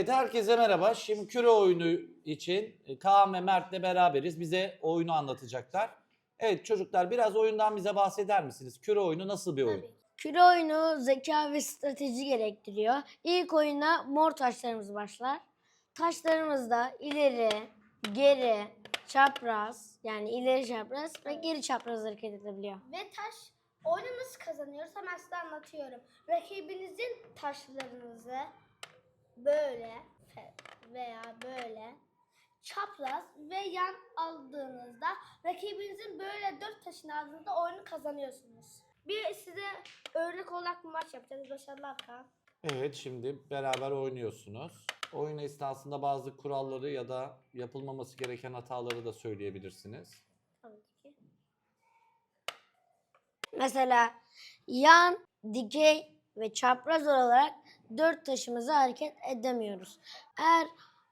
Evet, herkese merhaba. Şimdi küre oyunu için Kaan ve Mert'le beraberiz. Bize oyunu anlatacaklar. Evet çocuklar, biraz oyundan bize bahseder misiniz? Küre oyunu nasıl bir oyun? Tabii. Küre oyunu zeka ve strateji gerektiriyor. İlk oyuna mor taşlarımız başlar. Taşlarımız da ileri, geri, çapraz, yani ileri çapraz ve geri çapraz hareket edebiliyor. Ve taş oyunu nasıl kazanıyoruz hemen size anlatıyorum. Rakibinizin taşlarınızı böyle veya böyle çapraz ve yan aldığınızda rakibinizin böyle 4 taşını aldığınızda oyunu kazanıyorsunuz. Bir size örnek olarak bir maç yapacağız. Başarılar Kaan. Evet, şimdi beraber oynuyorsunuz. Oyun esnasında bazı kuralları ya da yapılmaması gereken hataları da söyleyebilirsiniz. Tabii ki. Mesela yan, dikey ve çapraz olarak 4 taşımızı hareket edemiyoruz. Eğer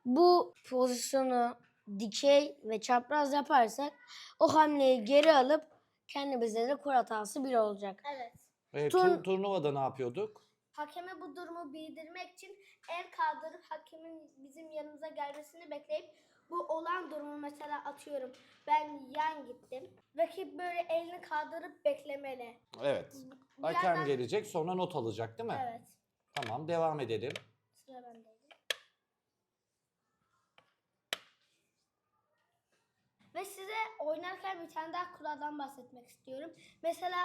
bu pozisyonu dikey ve çapraz yaparsak o hamleyi geri alıp kendimize de kur hatası 1 olacak. Evet. Evet, turnuvada ne yapıyorduk? Hakeme bu durumu bildirmek için el kaldırıp hakemin bizim yanımıza gelmesini bekleyip bu olan durumu mesela atıyorum. Ben yan gittim. Rakip böyle elini kaldırıp beklemeli. Evet. Bir Hakem yerden- gelecek, sonra not alacak değil mi? Evet. Tamam, devam edelim. Sıra bendeydi. Ve size oynarken bir tane daha kuraldan bahsetmek istiyorum. Mesela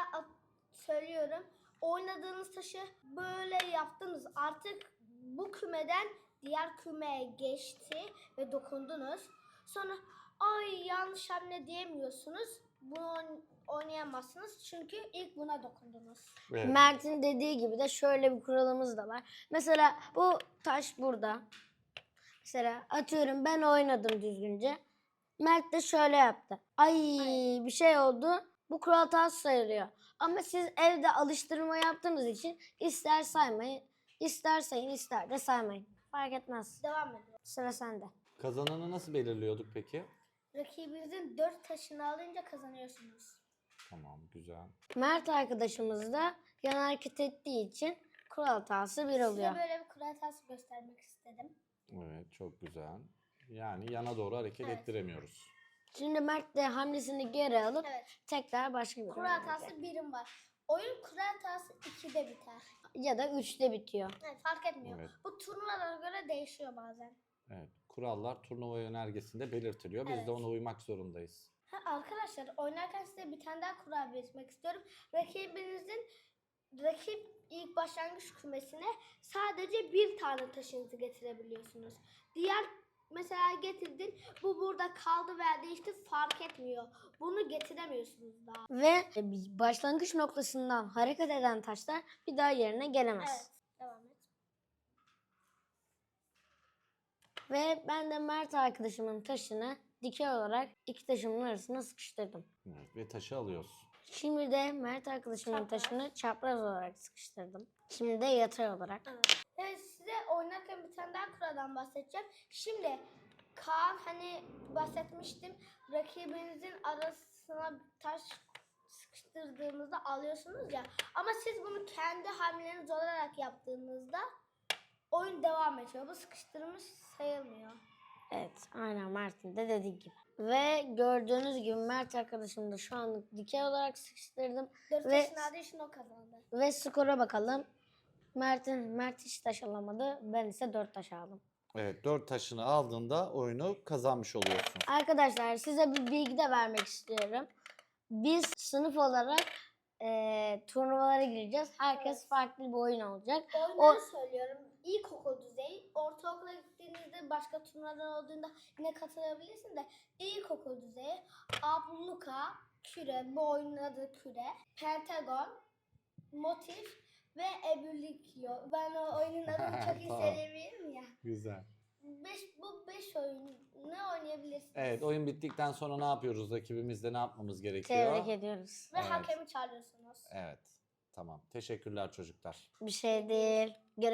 söylüyorum. Oynadığınız taşı böyle yaptınız. Artık bu kümeden diğer kümeye geçti ve dokundunuz. Sonra ay yanlış hamle diyemiyorsunuz. Bunu oynayamazsınız çünkü ilk buna dokundunuz. Evet. Mert'in dediği gibi de şöyle bir kuralımız da var. Mesela bu taş burada. Mesela atıyorum ben oynadım düzgünce. Mert de şöyle yaptı. Ay bir şey oldu. Bu kural hatası sayılıyor. Ama siz evde alıştırma yaptığınız için ister saymayın, ister sayın, ister de saymayın. Fark etmez. Devam ediyor. Sıra sende. Kazananı nasıl belirliyorduk peki? Rakibinizin 4 taşını alınca kazanıyorsunuz. Tamam, güzel. Mert arkadaşımız da yan hareket ettiği için kural hatası 1 Size oluyor. böyle bir kural hatası göstermek istedim. Evet, çok güzel. Yani yana doğru hareket Evet. ettiremiyoruz. Şimdi Mert de hamlesini geri alıp Evet. tekrar başka bir Kural hamle hatası yapacak. birim var. Oyun kural hatası 2'de biter. Ya da 3'te bitiyor. Evet, fark etmiyor. Evet. Bu turnuvalara göre değişiyor bazen. Evet, kurallar turnuva yönergesinde belirtiliyor. Biz Evet. de ona uymak zorundayız. Arkadaşlar oynarken size bir tane daha kural belirtmek istiyorum. Rakip ilk başlangıç kümesine sadece bir tane taşınızı getirebiliyorsunuz. Diğer mesela getirdin, bu burada kaldı veya değişti fark etmiyor. Bunu getiremiyorsunuz daha. Ve başlangıç noktasından hareket eden taşlar bir daha yerine gelemez. Evet, devam et. Ve ben de Mert arkadaşımın taşını dikey olarak iki taşımın arasına sıkıştırdım. Evet, ve taşı alıyoruz. Şimdi de Mert arkadaşımın Çapraz. taşını çapraz olarak sıkıştırdım. Şimdi de yatay olarak. Evet, size oynarken bir tane daha kuraldan bahsedeceğim. Şimdi Kaan hani bahsetmiştim. Rakibinizin arasına taş sıkıştırdığınızda alıyorsunuz ya. Ama siz bunu kendi hamleleriniz olarak yaptığınızda oyun devam ediyor. Bu sıkıştırmış sayılmıyor. Evet, aynen Mert'in de dediği gibi. Ve gördüğünüz gibi Mert arkadaşımı da şu anlık dikey olarak sıkıştırdım. 4 Ve- taşın aldığı için o kazandı. Ve skora bakalım. Mert hiç taş alamadı. Ben ise 4 taş aldım. Evet, 4 taşını aldığında oyunu kazanmış oluyorsun. Arkadaşlar size bir bilgi de vermek istiyorum. Biz sınıf olarak turnuvalara gireceğiz. Herkes Evet. farklı bir oyun olacak. Oyunları söylüyorum. İlkokul düzeyi, ortaokula gittiğinizde başka turnuvalar olduğunda yine katılabilirsin de ilkokul düzeyi, abluka, küre, bu oyunun adı küre, pentagon, motif ve ebülikyo. Ben o oyunun adını çok iyi Tamam. söyleyemiyorum ya. Güzel. Bu 5 oyunu oynayabilirsiniz. Evet, oyun bittikten sonra ne yapıyoruz? Rakibimizle ne yapmamız gerekiyor? Tebrik ediyoruz. Ve Evet. hakemi çağırıyorsunuz. Evet, tamam. Teşekkürler çocuklar. Bir şey değil. Görüşürüz.